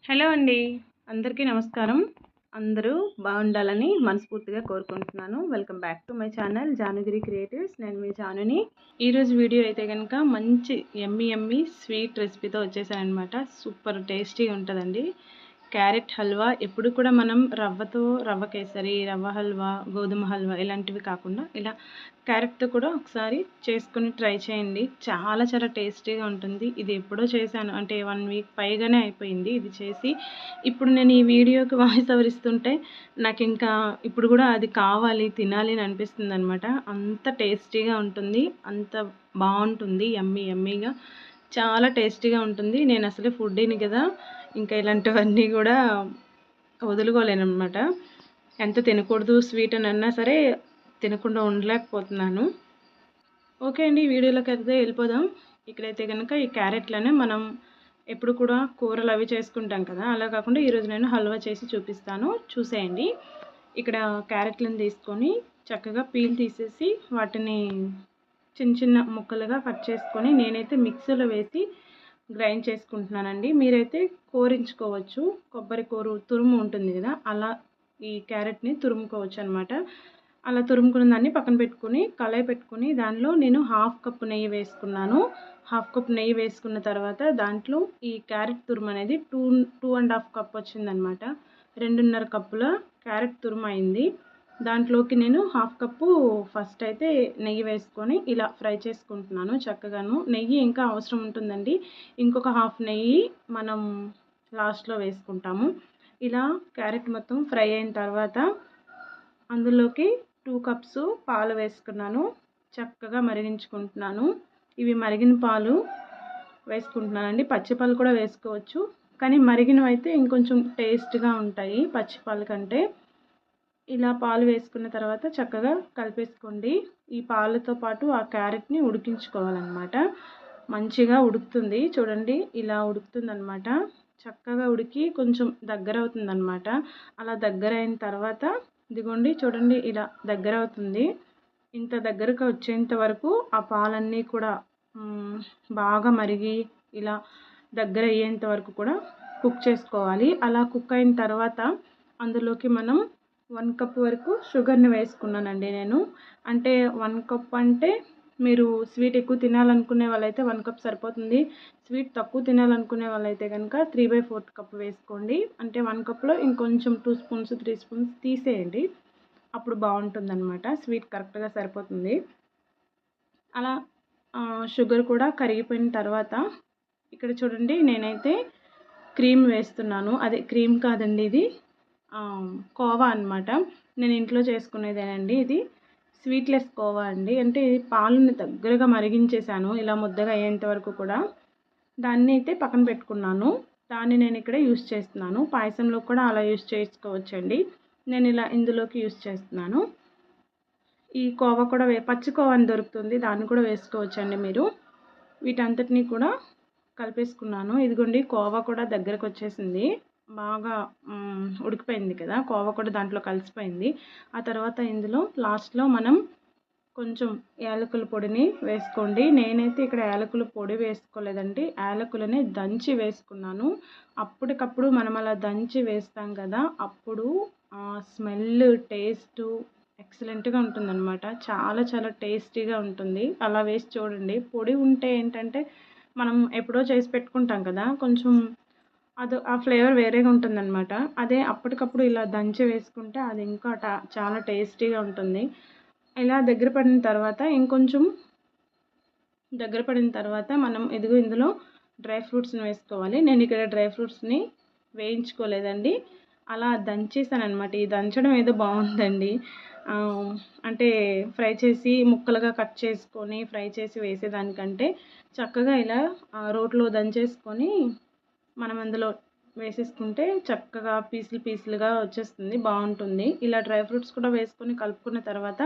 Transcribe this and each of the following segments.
Hello అండి. అందరికీ నమస్కారం. అందరూ బాగుండాలని మనస్ఫూర్తిగా కోరుకుంటున్నాను. Welcome back to my channel Janugiri creatives. నేను మీ జానుని. ఈరోజు వీడియో అయితే కనుక మంచి యమ్మీ స్వీట్ రెసిపీతో వచ్చేసానమాట. సూపర్ టేస్టీగా ఉంటుందండి. క్యారెట్ హల్వా ఎప్పుడు కూడా మనం రవ్వ కేసరి, రవ్వ హల్వా, గోధుమ హల్వా ఇలాంటివి కాకుండా ఇలా క్యారెట్తో కూడా ఒకసారి చేసుకుని ట్రై చేయండి. చాలా చాలా టేస్టీగా ఉంటుంది. ఇది ఎప్పుడో చేశాను, అంటే 1 వీక్ పైగానే అయిపోయింది ఇది చేసి. ఇప్పుడు నేను ఈ వీడియోకి వాయిస్ ఓవర్ ఇస్తుంటే నాకు ఇంకా ఇప్పుడు కూడా అది కావాలి, తినాలి అని అనిపిస్తుంది అనమాట. అంత టేస్టీగా ఉంటుంది, అంత బాగుంటుంది. యమ్మీగా చాలా టేస్టీగా ఉంటుంది. నేను అసలు ఫుడ్డీని కదా, ఇంకా ఇలాంటివన్నీ కూడా వదులుకోలేనమాట. ఎంత తినకూడదు స్వీట్ అని అన్నా సరే తినకుండా ఉండలేకపోతున్నాను. ఓకే అండి, వీడియోలోకి అయితే వెళ్ళిపోదాం. ఇక్కడైతే కనుక ఈ క్యారెట్లనే మనం ఎప్పుడు కూడా కూరలు అవి చేసుకుంటాం కదా, అలా కాకుండా ఈరోజు నేను హల్వా చేసి చూపిస్తాను, చూసేయండి. ఇక్కడ క్యారెట్లను తీసుకొని చక్కగా పీల్ తీసేసి వాటిని చిన్న చిన్న ముక్కలుగా కట్ చేసుకొని నేనైతే మిక్సీలో వేసి గ్రైండ్ చేసుకుంటున్నానండి. మీరైతే కోరించుకోవచ్చు, కొబ్బరి తురుము ఉంటుంది కదా, అలా ఈ క్యారెట్ని తురుముకోవచ్చు అనమాట. అలా తురుముకున్న దాన్ని పక్కన పెట్టుకుని కళాయి పెట్టుకుని దానిలో నేను 1/2 కప్పు నెయ్యి వేసుకున్నాను. 1/2 కప్పు నెయ్యి వేసుకున్న తర్వాత దాంట్లో ఈ క్యారెట్ తురుము అనేది 2.5 కప్ వచ్చిందనమాట. 2.5 కప్పుల క్యారెట్ తురుము అయింది. దాంట్లోకి నేను 1/2 కప్పు ఫస్ట్ అయితే నెయ్యి వేసుకొని ఇలా ఫ్రై చేసుకుంటున్నాను చక్కగాను. నెయ్యి ఇంకా అవసరం ఉంటుందండి, ఇంకొక హాఫ్ నెయ్యి మనం లాస్ట్లో వేసుకుంటాము. ఇలా క్యారెట్ మొత్తం ఫ్రై అయిన తర్వాత అందులోకి 2 కప్స్ పాలు వేసుకున్నాను. చక్కగా మరిగించుకుంటున్నాను. ఇవి మరిగిన పాలు వేసుకుంటున్నానండి. పచ్చి పాలు కూడా వేసుకోవచ్చు, కానీ మరిగినవి అయితే ఇంకొంచెం టేస్ట్గా ఉంటాయి పచ్చి పాల కంటే. ఇలా పాలు వేసుకున్న తర్వాత చక్కగా కలిపేసుకోండి. ఈ పాలతో పాటు ఆ క్యారెట్ని ఉడికించుకోవాలన్నమాట. మంచిగా ఉడుకుతుంది చూడండి, ఇలా ఉడుకుతుందన్నమాట. చక్కగా ఉడికి కొంచెం దగ్గర అవుతుందన్నమాట. అలా దగ్గర అయిన తర్వాత ఇదిగోండి చూడండి, ఇలా దగ్గర అవుతుంది. ఇంత దగ్గరకు వచ్చేంత వరకు ఆ పాలన్నీ కూడా బాగా మరిగి ఇలా దగ్గర అయ్యేంత వరకు కూడా కుక్ చేసుకోవాలి. అలా కుక్ అయిన తర్వాత అందులోకి మనం 1 కప్ వరకు షుగర్ని వేసుకున్నానండి నేను. అంటే 1 కప్ అంటే మీరు స్వీట్ ఎక్కువ తినాలనుకునే వాళ్ళైతే 1 కప్ సరిపోతుంది. స్వీట్ తక్కువ తినాలనుకునే వాళ్ళైతే కనుక 3/4 కప్ వేసుకోండి. అంటే 1 కప్లో ఇంకొంచెం 2 స్పూన్స్ 3 స్పూన్స్ తీసేయండి, అప్పుడు బాగుంటుందన్నమాట. స్వీట్ కరెక్ట్గా సరిపోతుంది. అలా షుగర్ కూడా కరిగిపోయిన తర్వాత ఇక్కడ చూడండి నేనైతే క్రీమ్ వేస్తున్నాను. అదే క్రీమ్ కాదండి, ఇది కోవా అనమాట. నేను ఇంట్లో చేసుకునేదేనండి ఇది. స్వీట్లెస్ కోవా అండి. అంటే పాలను దగ్గరగా మరిగించేసాను ఇలా ముద్దగా అయ్యేంత వరకు కూడా. దాన్ని అయితే పక్కన పెట్టుకున్నాను. దాన్ని నేను ఇక్కడ యూస్ చేస్తున్నాను. పాయసంలో కూడా అలా యూస్ చేసుకోవచ్చండి. నేను ఇలా ఇందులోకి యూస్ చేస్తున్నాను. ఈ కోవా కూడా పచ్చి కోవా అని దొరుకుతుంది, దాన్ని కూడా వేసుకోవచ్చండి మీరు. వీటంతటినీ కూడా కలిపేసుకున్నాను. ఇదిగోండి కోవా కూడా దగ్గరకు వచ్చేసింది, బాగా ఉడికిపోయింది కదా, కోవా కూడా దాంట్లో కలిసిపోయింది. ఆ తర్వాత ఇందులో లాస్ట్లో మనం కొంచెం యాలకుల పొడిని వేసుకోండి. నేనైతే ఇక్కడ యాలకుల పొడి వేసుకోలేదండి, యాలకులని దంచి వేసుకున్నాను. అప్పటికప్పుడు మనం అలా దంచి వేస్తాం కదా, అప్పుడు స్మెల్ టేస్ట్ ఎక్సలెంట్గా ఉంటుందన్నమాట. చాలా చాలా టేస్టీగా ఉంటుంది. అలా వేసి చూడండి. పొడి ఉంటే ఏంటంటే మనం ఎప్పుడో చేసి పెట్టుకుంటాం కదా, కొంచెం ఆ ఫ్లేవర్ వేరేగా ఉంటుందన్నమాట. అదే అప్పటికప్పుడు ఇలా దంచి వేసుకుంటే అది ఇంకా చాలా టేస్టీగా ఉంటుంది. ఇలా దగ్గర పడిన తర్వాత ఇంకొంచెం దగ్గర పడిన తర్వాత మనం ఇందులో డ్రై ఫ్రూట్స్ని వేసుకోవాలి. నేను ఇక్కడ డ్రై ఫ్రూట్స్ని వేయించుకోలేదండి, అలా దంచేసాను అనమాట. ఈ దంచడం ఏదో బాగుందండి. అంటే ఫ్రై చేసి ముక్కలుగా కట్ చేసుకొని ఫ్రై చేసి వేసేదానికంటే చక్కగా ఇలా రోట్లో దంచేసుకొని మనం అందులో వేసేసుకుంటే చక్కగా పీసులుగా వచ్చేస్తుంది, బాగుంటుంది. ఇలా డ్రై ఫ్రూట్స్ కూడా వేసుకొని కలుపుకున్న తర్వాత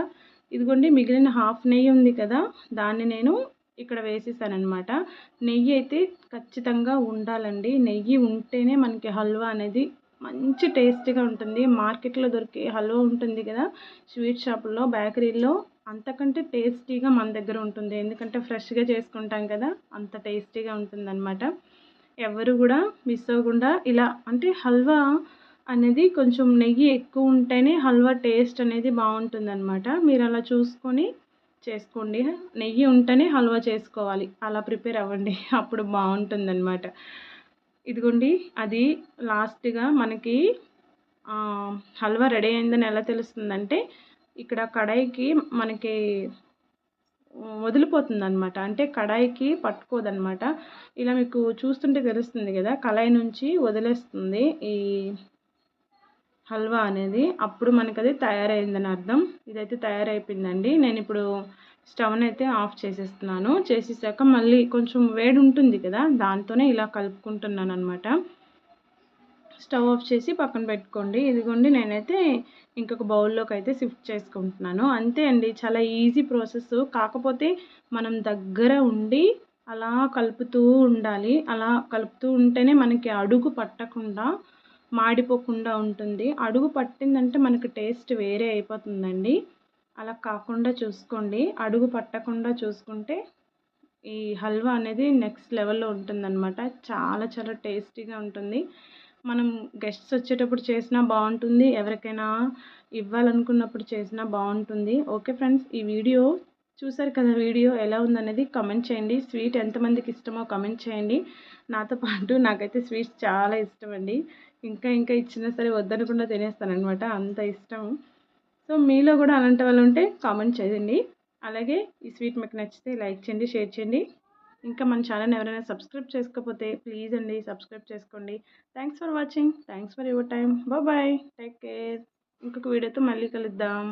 ఇదిగోండి మిగిలిన హాఫ్ నెయ్యి ఉంది కదా, దాన్ని నేను ఇక్కడ వేసేసానమాట. నెయ్యి అయితే ఖచ్చితంగా ఉండాలండి. నెయ్యి ఉంటేనే మనకి హల్వా అనేది మంచి టేస్టీగా ఉంటుంది. మార్కెట్లో దొరికే హల్వా ఉంటుంది కదా, స్వీట్ షాపుల్లో బేకరీల్లో, అంతకంటే టేస్టీగా మన దగ్గర ఉంటుంది. ఎందుకంటే ఫ్రెష్గా చేసుకుంటాం కదా, అంత టేస్టీగా ఉంటుందన్నమాట. ఎవరు కూడా మిస్ అవ్వకుండా ఇలా అంటే హల్వా అనేది కొంచెం నెయ్యి ఎక్కువ ఉంటేనే హల్వా టేస్ట్ అనేది బాగుంటుందన్నమాట. మీరు అలా చూసుకొని చేసుకోండి. నెయ్యి ఉంటేనే హల్వా చేసుకోవాలి, అలా ప్రిపేర్ అవ్వండి. అప్పుడు బాగుంటుందన్నమాట. ఇదిగోండి అది లాస్ట్గా మనకి హల్వా రెడీ అయిందని ఎలా తెలుస్తుందంటే, ఇక్కడ కడాయికి మనకి వదిలిపోతుందనమాట. అంటే కడాయికి పట్టుకోదనమాట. ఇలా మీకు చూస్తుంటే తెలుస్తుంది కదా, కళాయి నుంచి వదిలేస్తుంది ఈ హల్వా అనేది. అప్పుడు మనకది తయారైందని అర్థం. ఇదైతే తయారైపోయిందండి. నేను ఇప్పుడు స్టవ్ని అయితే ఆఫ్ చేసేస్తున్నాను. చేసేసాక మళ్ళీ కొంచెం వేడి ఉంటుంది కదా, దాంతోనే ఇలా కలుపుకుంటున్నాను అనమాట. స్టవ్ ఆఫ్ చేసి పక్కన పెట్టుకోండి. ఇదిగోండి నేనైతే ఇంకొక బౌల్లోకి అయితే షిఫ్ట్ చేసుకుంటున్నాను. అంతే అండి, చాలా ఈజీ ప్రాసెస్. కాకపోతే మనం దగ్గర ఉండి అలా కలుపుతూ ఉండాలి. అలా కలుపుతూ ఉంటేనే మనకి అడుగు పట్టకుండా మాడిపోకుండా ఉంటుంది. అడుగు పట్టిందంటే మనకి టేస్ట్ వేరే అయిపోతుందండి. అలా కాకుండా చూసుకోండి. అడుగు పట్టకుండా చూసుకుంటే ఈ హల్వా అనేది నెక్స్ట్ లెవెల్లో ఉంటుందన్నమాట. చాలా చాలా టేస్టీగా ఉంటుంది. మనం గెస్ట్స్ వచ్చేటప్పుడు చేసినా బాగుంటుంది, ఎవరికైనా ఇవ్వాలనుకున్నప్పుడు చేసినా బాగుంటుంది. ఓకే ఫ్రెండ్స్, ఈ వీడియో చూసారు కదా, వీడియో ఎలా ఉందనేది కమెంట్ చేయండి. స్వీట్ ఎంతమందికి ఇష్టమో కమెంట్ చేయండి. నాతో పాటు నాకైతే స్వీట్స్ చాలా ఇష్టం అండి. ఇంకా ఇంకా ఇచ్చినా సరే వద్దనకుండా తినేస్తానమాట, అంత ఇష్టం. సో మీలో కూడా అలాంటి వాళ్ళు ఉంటే కామెంట్ చేయండి. అలాగే ఈ స్వీట్ మీకు నచ్చితే లైక్ చేయండి, షేర్ చేయండి. ఇంకా మన ఛానల్ ఎవరైనా సబ్స్క్రైబ్ చేసుకోకపోతే ప్లీజ్ అండి సబ్స్క్రైబ్ చేసుకోండి. Thanks for watching. Thanks for your time. Bye. Take care. ఇంకొక వీడియోతో మళ్ళీ కలుద్దాం.